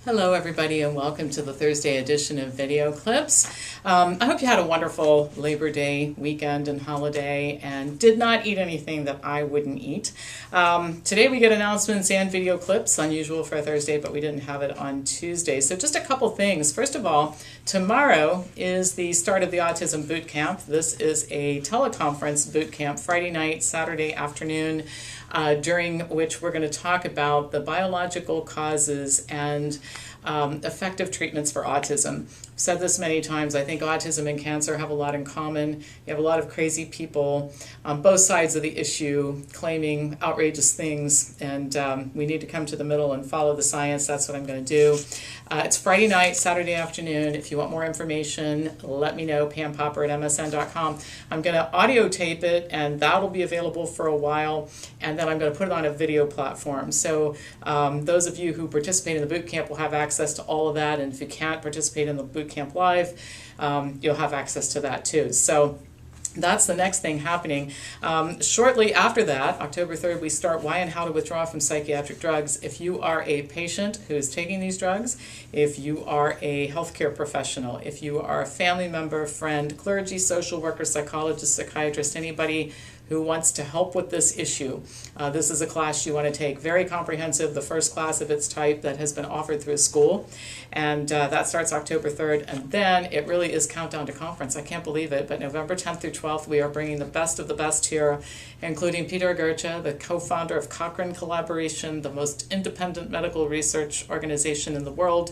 Hello everybody and welcome to the Thursday edition of Video Clips. I hope you had a wonderful Labor Day weekend and holiday and did not eat anything that I wouldn't eat. Today we get announcements and video clips, unusual for a Thursday, but we didn't have it on Tuesday. So just a couple things. First of all, tomorrow is the start of the Autism Boot Camp. This is a teleconference boot camp, Friday night, Saturday afternoon, during which we're going to talk about the biological causes and effective treatments for autism. I've said this many times, I think autism and cancer have a lot in common. You have a lot of crazy people on both sides of the issue claiming outrageous things, and we need to come to the middle and follow the science. That's what I'm going to do. It's Friday night, Saturday afternoon. If you want more information, let me know, pampopper@msn.com. I'm going to audio tape it, and that'll be available for a while, and then I'm going to put it on a video platform. So those of you who participate in the boot camp will have access to all of that, and if you can't participate in the boot camp live, you'll have access to that too. So that's the next thing happening. Shortly after that, October 3rd, we start Why and How to Withdraw from Psychiatric Drugs. If you are a patient who is taking these drugs, if you are a healthcare professional, if you are a family member, friend, clergy, social worker, psychologist, psychiatrist, anybody who wants to help with this issue, this is a class you want to take. Very comprehensive, the first class of its type that has been offered through a school. And that starts October 3rd. And then it really is countdown to conference. I can't believe it, but November 10th through 12th, we are bringing the best of the best here, including Peter Gurcha, the co-founder of Cochrane Collaboration, the most independent medical research organization in the world.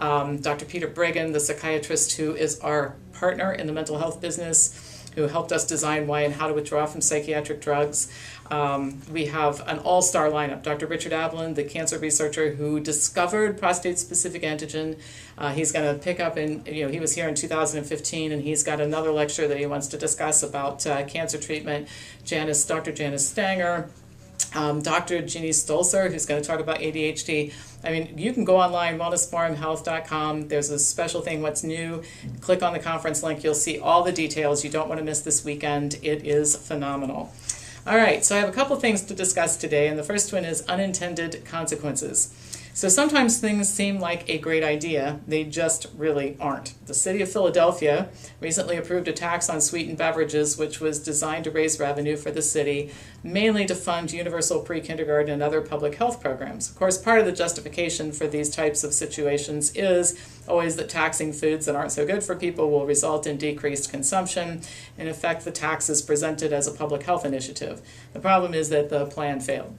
Dr. Peter Breggin, the psychiatrist who is our partner in the mental health business, who helped us design Why and How to Withdraw from Psychiatric Drugs. We have an all-star lineup. Dr. Richard Ablin, the cancer researcher who discovered prostate-specific antigen. He's going to pick up he was here in 2015, and he's got another lecture that he wants to discuss about cancer treatment. Dr. Janice Stanger, Dr. Ginny Stolzer, who's going to talk about ADHD. I mean, you can go online, wellnessforumhealth.com. There's a special thing, What's New. Click on the conference link. You'll see all the details. You don't want to miss this weekend. It is phenomenal. All right, so I have a couple things to discuss today, and the first one is unintended consequences. So sometimes things seem like a great idea, they just really aren't. The city of Philadelphia recently approved a tax on sweetened beverages, which was designed to raise revenue for the city, mainly to fund universal pre-kindergarten and other public health programs. Of course, part of the justification for these types of situations is always that taxing foods that aren't so good for people will result in decreased consumption. In effect, the tax is presented as a public health initiative. The problem is that the plan failed.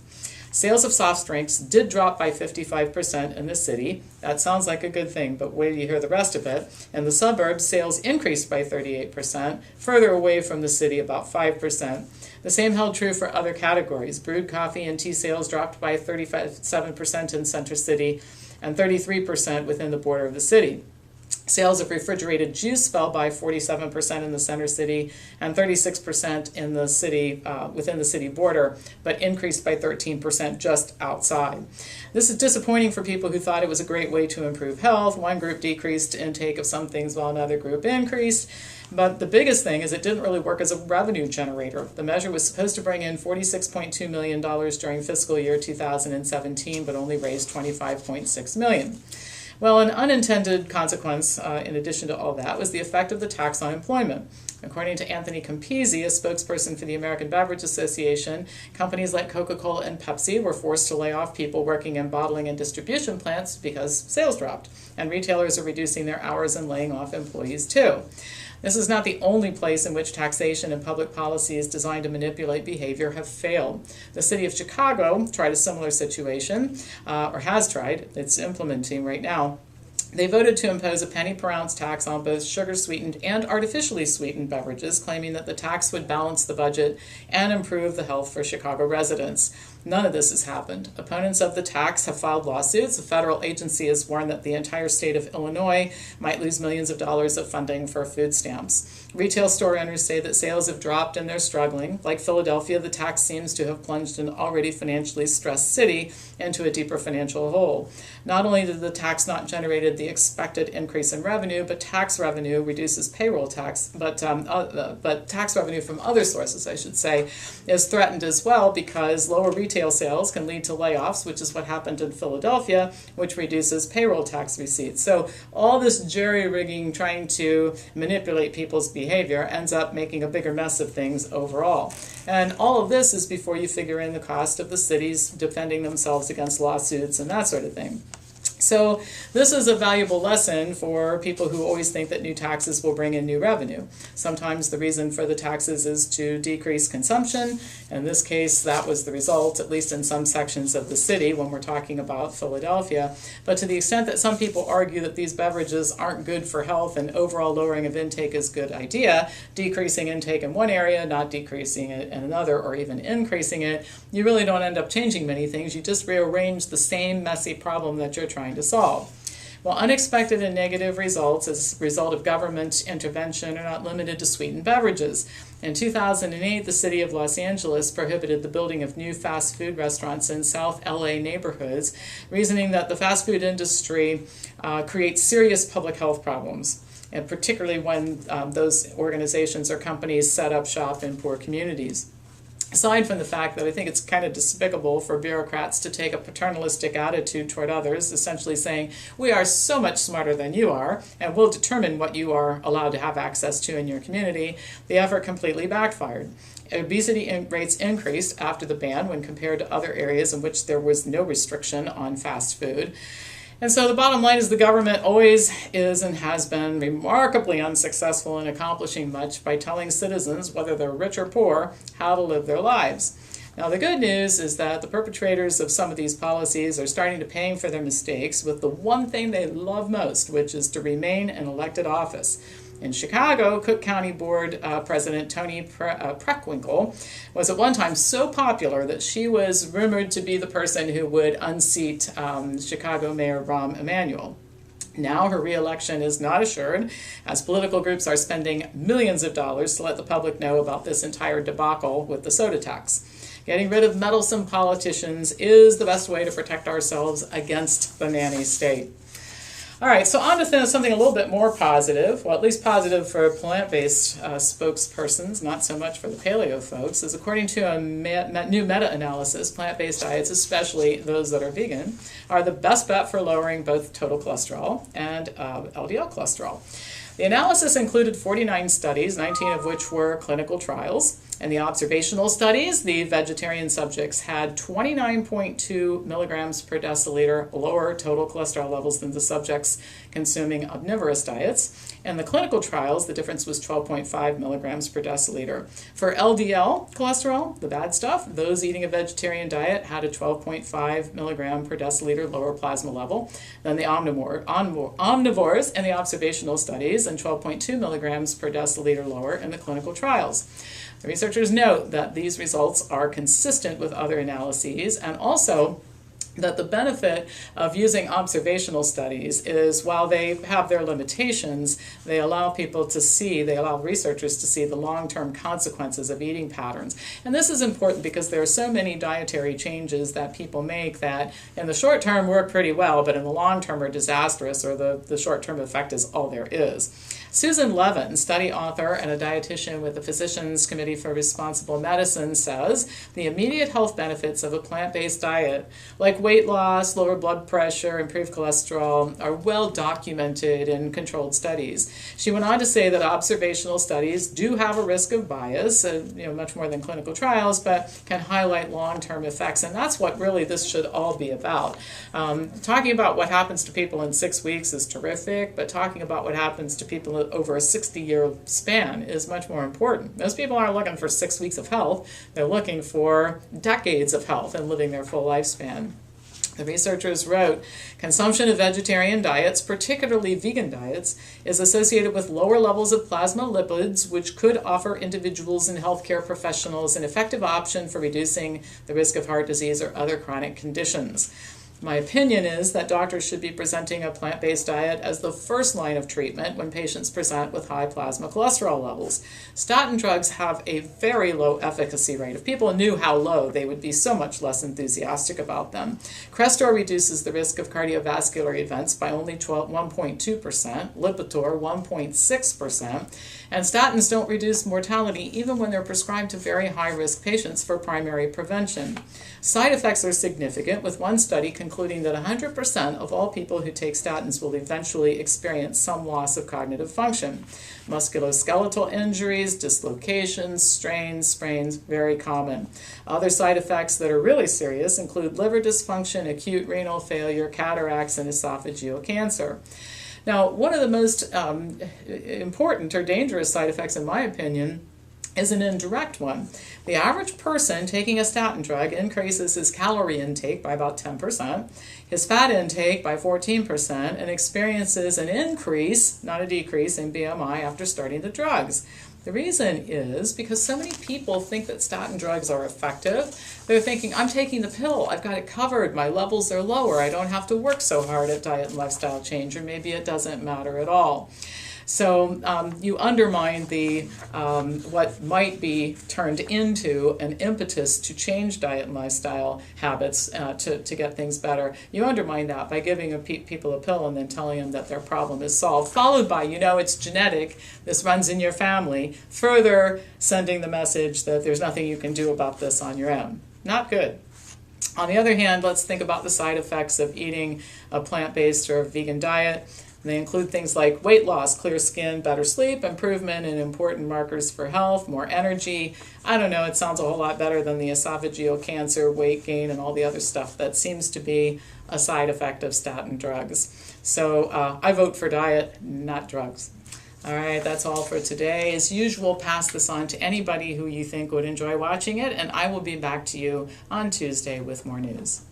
Sales of soft drinks did drop by 55% in the city. That sounds like a good thing, but wait till you hear the rest of it. In the suburbs, sales increased by 38%, further away from the city about 5%. The same held true for other categories. Brewed coffee and tea sales dropped by 37% in Center City and 33% within the border of the city. Sales of refrigerated juice fell by 47% in the Center City and 36% in the city, within the city border, but increased by 13% just outside. This is disappointing for people who thought it was a great way to improve health. One group decreased intake of some things while another group increased. But the biggest thing is it didn't really work as a revenue generator. The measure was supposed to bring in $46.2 million during fiscal year 2017, but only raised $25.6 million. Well, an unintended consequence, in addition to all that, was the effect of the tax on employment. According to Anthony Campisi, a spokesperson for the American Beverage Association, companies like Coca-Cola and Pepsi were forced to lay off people working in bottling and distribution plants because sales dropped, and retailers are reducing their hours and laying off employees too. This is not the only place in which taxation and public policies designed to manipulate behavior have failed. The city of Chicago tried a similar situation, or has tried, it's implementing right now. They voted to impose a penny per ounce tax on both sugar-sweetened and artificially sweetened beverages, claiming that the tax would balance the budget and improve the health for Chicago residents. None of this has happened. Opponents of the tax have filed lawsuits. A federal agency has warned that the entire state of Illinois might lose millions of dollars of funding for food stamps. Retail store owners say that sales have dropped and they're struggling. Like Philadelphia, the tax seems to have plunged an already financially stressed city into a deeper financial hole. Not only did the tax not generate the expected increase in revenue, but tax revenue reduces payroll tax, but tax revenue from other sources, I should say, is threatened as well because lower retail retail sales can lead to layoffs, which is what happened in Philadelphia, which reduces payroll tax receipts. So all this jerry-rigging, trying to manipulate people's behavior, ends up making a bigger mess of things overall. And all of this is before you figure in the cost of the cities defending themselves against lawsuits and that sort of thing. So this is a valuable lesson for people who always think that new taxes will bring in new revenue. Sometimes the reason for the taxes is to decrease consumption. In this case, that was the result, at least in some sections of the city when we're talking about Philadelphia. But to the extent that some people argue that these beverages aren't good for health and overall lowering of intake is a good idea, decreasing intake in one area, not decreasing it in another, or even increasing it, you really don't end up changing many things. You just rearrange the same messy problem that you're trying to solve. Well, unexpected and negative results as a result of government intervention are not limited to sweetened beverages. In 2008, the city of Los Angeles prohibited the building of new fast food restaurants in South LA neighborhoods, reasoning that the fast food industry creates serious public health problems, and particularly when those organizations or companies set up shop in poor communities. Aside from the fact that I think it's kind of despicable for bureaucrats to take a paternalistic attitude toward others, essentially saying, we are so much smarter than you are, and we'll determine what you are allowed to have access to in your community, the effort completely backfired. Obesity rates increased after the ban when compared to other areas in which there was no restriction on fast food. And so the bottom line is the government always is and has been remarkably unsuccessful in accomplishing much by telling citizens, whether they're rich or poor, how to live their lives. Now the good news is that the perpetrators of some of these policies are starting to pay for their mistakes with the one thing they love most, which is to remain in elected office. In Chicago, Cook County Board President Toni Preckwinkle was at one time so popular that she was rumored to be the person who would unseat Chicago Mayor Rahm Emanuel. Now her re-election is not assured, as political groups are spending millions of dollars to let the public know about this entire debacle with the soda tax. Getting rid of meddlesome politicians is the best way to protect ourselves against the nanny state. All right, so on to something a little bit more positive, well, at least positive for plant-based spokespersons, not so much for the paleo folks, is according to a new meta-analysis, plant-based diets, especially those that are vegan, are the best bet for lowering both total cholesterol and LDL cholesterol. The analysis included 49 studies, 19 of which were clinical trials. In the observational studies, the vegetarian subjects had 29.2 milligrams per deciliter lower total cholesterol levels than the subjects consuming omnivorous diets. In the clinical trials, the difference was 12.5 milligrams per deciliter. For LDL cholesterol, the bad stuff, those eating a vegetarian diet had a 12.5 milligram per deciliter lower plasma level than the omnivores in the observational studies, and 12.2 milligrams per deciliter lower in the clinical trials. The researchers note that these results are consistent with other analyses, and also that the benefit of using observational studies is, while they have their limitations, they allow researchers to see the long-term consequences of eating patterns. And this is important because there are so many dietary changes that people make that in the short term work pretty well, but in the long term are disastrous, or the short-term effect is all there is. Susan Levin, study author and a dietitian with the Physicians Committee for Responsible Medicine, says the immediate health benefits of a plant-based diet, like weight loss, lower blood pressure, improved cholesterol, are well documented in controlled studies. She went on to say that observational studies do have a risk of bias, much more than clinical trials, but can highlight long-term effects, and that's what really this should all be about. Talking about what happens to people in 6 weeks is terrific, but talking about what happens to people over a 60-year span is much more important. Most people aren't looking for 6 weeks of health, they're looking for decades of health and living their full lifespan. The researchers wrote, consumption of vegetarian diets, particularly vegan diets, is associated with lower levels of plasma lipids, which could offer individuals and healthcare professionals an effective option for reducing the risk of heart disease or other chronic conditions. My opinion is that doctors should be presenting a plant-based diet as the first line of treatment when patients present with high plasma cholesterol levels. Statin drugs have a very low efficacy rate. If people knew how low, they would be so much less enthusiastic about them. Crestor reduces the risk of cardiovascular events by only 1.2%, Lipitor 1.6%, and statins don't reduce mortality even when they're prescribed to very high-risk patients for primary prevention. Side effects are significant, with one study concluding that 100% of all people who take statins will eventually experience some loss of cognitive function. Musculoskeletal injuries, dislocations, strains, sprains, very common. Other side effects that are really serious include liver dysfunction, acute renal failure, cataracts, and esophageal cancer. Now, one of the most important or dangerous side effects, in my opinion, is an indirect one. The average person taking a statin drug increases his calorie intake by about 10%, his fat intake by 14%, and experiences an increase, not a decrease, in BMI after starting the drugs. The reason is because so many people think that statin drugs are effective. They're thinking, I'm taking the pill, I've got it covered, my levels are lower, I don't have to work so hard at diet and lifestyle change, or maybe it doesn't matter at all. So you undermine the what might be turned into an impetus to change diet and lifestyle habits to get things better. You undermine that by giving people a pill and then telling them that their problem is solved, followed by, it's genetic, this runs in your family, further sending the message that there's nothing you can do about this on your own. Not good. On the other hand, let's think about the side effects of eating a plant-based or vegan diet. They include things like weight loss, clear skin, better sleep, improvement in important markers for health, more energy. I don't know, it sounds a whole lot better than the esophageal cancer, weight gain, and all the other stuff that seems to be a side effect of statin drugs. So I vote for diet, not drugs. All right, that's all for today. As usual, pass this on to anybody who you think would enjoy watching it, and I will be back to you on Tuesday with more news.